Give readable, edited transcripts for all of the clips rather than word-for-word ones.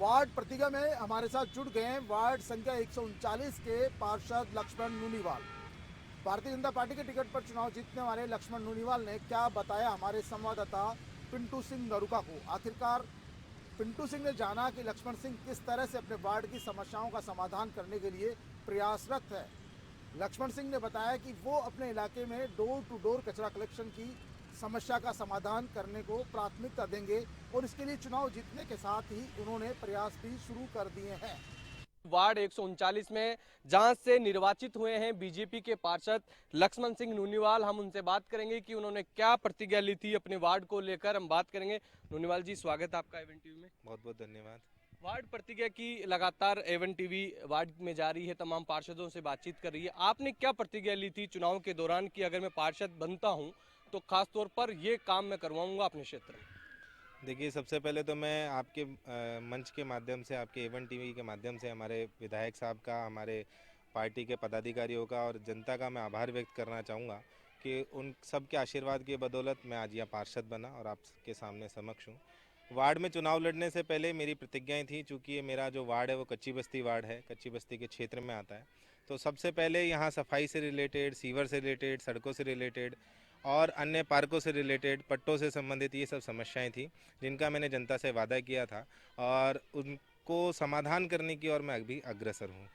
Ward प्रतिज्ञा में हमारे साथ जुड़ गए हैं वार्ड संख्या 139 के पार्षद लक्ष्मण नूनीवाल। भारतीय जनता पार्टी के टिकट पर चुनाव जीतने वाले लक्ष्मण नूनीवाल ने क्या बताया हमारे संवाददाता पिंटू सिंह नरूका को। आखिरकार पिंटू सिंह ने जाना कि लक्ष्मण सिंह किस तरह से अपने वार्ड की समस्याओं का समाधान करने के लिए प्रयासरत है। लक्ष्मण सिंह ने बताया कि वो अपने इलाके में डोर टू डोर कचरा कलेक्शन की समस्या का समाधान करने को प्राथमिकता देंगे और इसके लिए चुनाव जीतने के साथ ही उन्होंने प्रयास भी शुरू कर दिए हैं। वार्ड 139 में जहां से निर्वाचित हुए हैं बीजेपी के पार्षद लक्ष्मण सिंह नूनीवाल, हम उनसे बात करेंगे कि उन्होंने क्या प्रतिज्ञा ली थी अपने वार्ड को लेकर। हम बात करेंगे। नूनीवाल जी, स्वागत है आपका एवन टीवी में। बहुत बहुत धन्यवाद। वार्ड प्रतिज्ञा की लगातार एवन टीवी वार्ड में जा रही है, तमाम पार्षदों से बातचीत कर रही है। आपने क्या प्रतिज्ञा ली थी चुनाव के दौरान कि अगर मैं पार्षद बनता हूं तो खास तौर पर ये काम मैं करवाऊंगा अपने क्षेत्र में? देखिए, सबसे पहले तो मैं आपके मंच के माध्यम से, आपके एवन टीवी के माध्यम से हमारे विधायक साहब का, हमारे पार्टी के पदाधिकारियों का और जनता का मैं आभार व्यक्त करना चाहूँगा कि उन सब के आशीर्वाद की बदौलत मैं आज यहाँ पार्षद बना और आपके सामने समक्ष हूँ। वार्ड में चुनाव लड़ने से पहले मेरी प्रतिज्ञाएं थी, चूँकि ये मेरा जो वार्ड है वो कच्ची बस्ती वार्ड है, कच्ची बस्ती के क्षेत्र में आता है। तो सबसे पहले यहाँ सफाई से रिलेटेड, सीवर से रिलेटेड, सड़कों से रिलेटेड और अन्य पार्कों से रिलेटेड, पट्टों से संबंधित ये सब समस्याएं थी जिनका मैंने जनता से वादा किया था और उनको समाधान करने की ओर मैं अभी अग्रसर हूँ।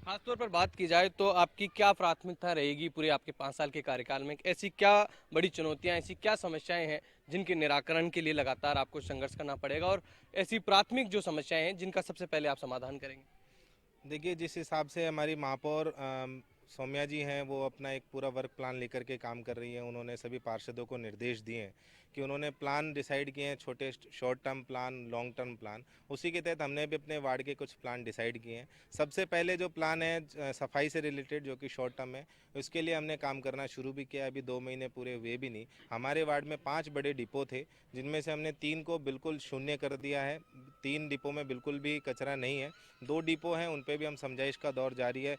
खासतौर पर बात की जाए तो आपकी क्या प्राथमिकता रहेगी पूरे आपके 5 साल के कार्यकाल में? ऐसी क्या बड़ी चुनौतियां, ऐसी क्या समस्याएं हैं जिनके निराकरण के लिए लगातार आपको संघर्ष करना पड़ेगा, और ऐसी प्राथमिक जो समस्याएं हैं जिनका सबसे पहले आप समाधान करेंगे? देखिए, जिस हिसाब से हमारी महापौर सौम्या जी हैं, वो अपना एक पूरा वर्क प्लान लेकर के काम कर रही हैं। उन्होंने सभी पार्षदों को निर्देश दिए हैं कि उन्होंने प्लान डिसाइड किए हैं, छोटे short term plan, long term plan. उसी के तहत हमने भी अपने वार्ड के कुछ प्लान डिसाइड किए हैं। सबसे पहले जो प्लान है सफाई से रिलेटेड, जो कि शॉर्ट टर्म है, उसके लिए हमने काम करना शुरू भी किया। अभी 2 महीने पूरे हुए भी नहीं। हमारे वार्ड में 5 बड़े डिपो थे, जिनमें से हमने 3 को बिल्कुल शून्य कर दिया है। 3 डिपो में बिल्कुल भी कचरा नहीं है। 2 डिपो हैं, उन पर भी हम समझाइश का दौर जारी है।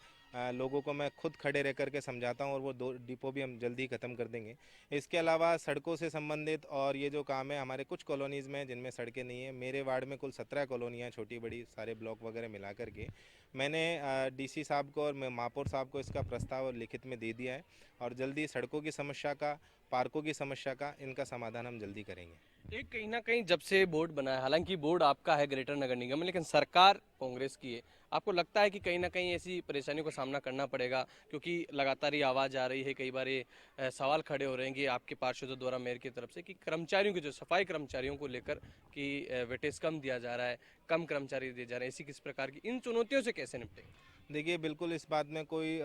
लोगों को मैं खुद खड़े रह करके समझाता हूं और वो 2 डिपो भी हम जल्दी ख़त्म कर देंगे। इसके अलावा सड़कों से संबंधित और ये जो काम है, हमारे कुछ कॉलोनीज़ में जिनमें सड़कें नहीं है। मेरे वार्ड में कुल 17 कॉलोनियाँ, छोटी बड़ी सारे ब्लॉक वगैरह मिला करके मैंने डीसी साहब को और महापौर साहब को इसका प्रस्ताव लिखित में दे दिया है और जल्दी सड़कों की समस्या का, पार्कों की समस्या का, इनका समाधान हम जल्दी करेंगे। एक कहीं ना कहीं जब से बोर्ड बना है, हालांकि बोर्ड आपका है ग्रेटर नगर निगम में, लेकिन सरकार कांग्रेस की है। आपको लगता है कि कहीं ना कहीं ऐसी परेशानियों का सामना करना पड़ेगा, क्योंकि लगातार ये आवाज़ आ रही है, कई बार ये सवाल खड़े हो रहे हैं कि आपके पार्षदों द्वारा मेयर की तरफ से कि कर्मचारियों के, जो सफाई कर्मचारियों को लेकर कि वेटेज कम दिया जा रहा है, कम कर्मचारी दिए जा रहे हैं, ऐसी किस प्रकार की इन चुनौतियों से कैसे निपटेंगे? देखिए, बिल्कुल इस बात में कोई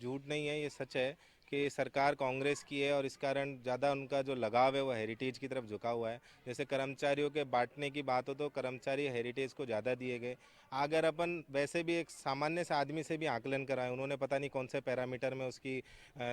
झूठ नहीं है, ये सच है कि सरकार कांग्रेस की है और इस कारण ज़्यादा उनका जो लगाव है वो हेरिटेज की तरफ झुका हुआ है। जैसे कर्मचारियों के बांटने की बात हो तो कर्मचारी हेरिटेज को ज़्यादा दिए गए। अगर अपन वैसे भी एक सामान्य से आदमी से भी आकलन कराएं, उन्होंने पता नहीं कौन से पैरामीटर में उसकी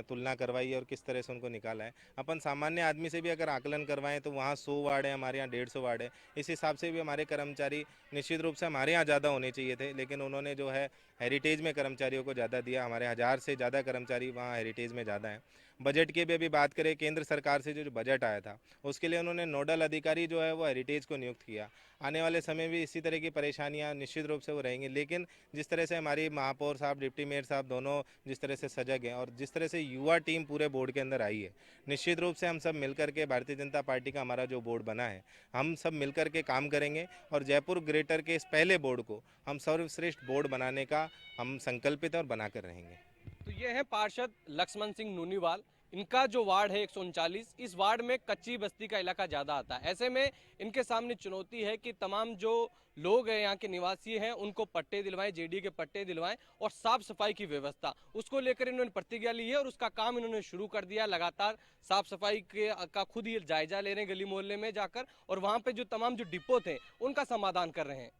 तुलना करवाई है और किस तरह से उनको निकाला है। अपन सामान्य आदमी से भी अगर आकलन करवाएं तो वहाँ 100 वार्ड है, हमारे यहाँ 150 वार्ड है। इस हिसाब से भी हमारे कर्मचारी निश्चित रूप से हमारे यहाँ ज़्यादा होने चाहिए थे, लेकिन उन्होंने जो है हेरिटेज में कर्मचारियों को ज़्यादा दिया। हमारे 1000 से ज़्यादा कर्मचारी वहाँ हेरिटेज में ज़्यादा हैं। बजट की भी अभी बात करें, केंद्र सरकार से जो बजट आया था उसके लिए उन्होंने नोडल अधिकारी जो है वो हेरिटेज को नियुक्त किया। आने वाले समय भी इसी तरह की परेशानियां निश्चित रूप से वो रहेंगी, लेकिन जिस तरह से हमारी महापौर साहब, डिप्टी मेयर साहब दोनों जिस तरह से सजग हैं और जिस तरह से युवा टीम पूरे बोर्ड के अंदर आई है, निश्चित रूप से हम सब मिलकर के, भारतीय जनता पार्टी का हमारा जो बोर्ड बना है, हम सब मिलकर के काम करेंगे और जयपुर ग्रेटर के इस पहले बोर्ड को हम सर्वश्रेष्ठ बोर्ड बनाने का हम संकल्पित और बनाकर रहेंगे। तो ये है पार्षद लक्ष्मण सिंह नूनीवाल। इनका जो वार्ड है 139, इस वार्ड में कच्ची बस्ती का इलाका ज़्यादा आता है। ऐसे में इनके सामने चुनौती है कि तमाम जो लोग हैं, यहाँ के निवासी हैं, उनको पट्टे दिलवाएं, जेडी के पट्टे दिलवाएं और साफ सफाई की व्यवस्था, उसको लेकर इन्होंने प्रतिज्ञा ली है और उसका काम इन्होंने शुरू कर दिया। लगातार साफ सफाई का खुद ही जायजा ले रहे हैं गली मोहल्ले में जाकर, और वहाँ पर जो तमाम जो डिपो थे उनका समाधान कर रहे हैं।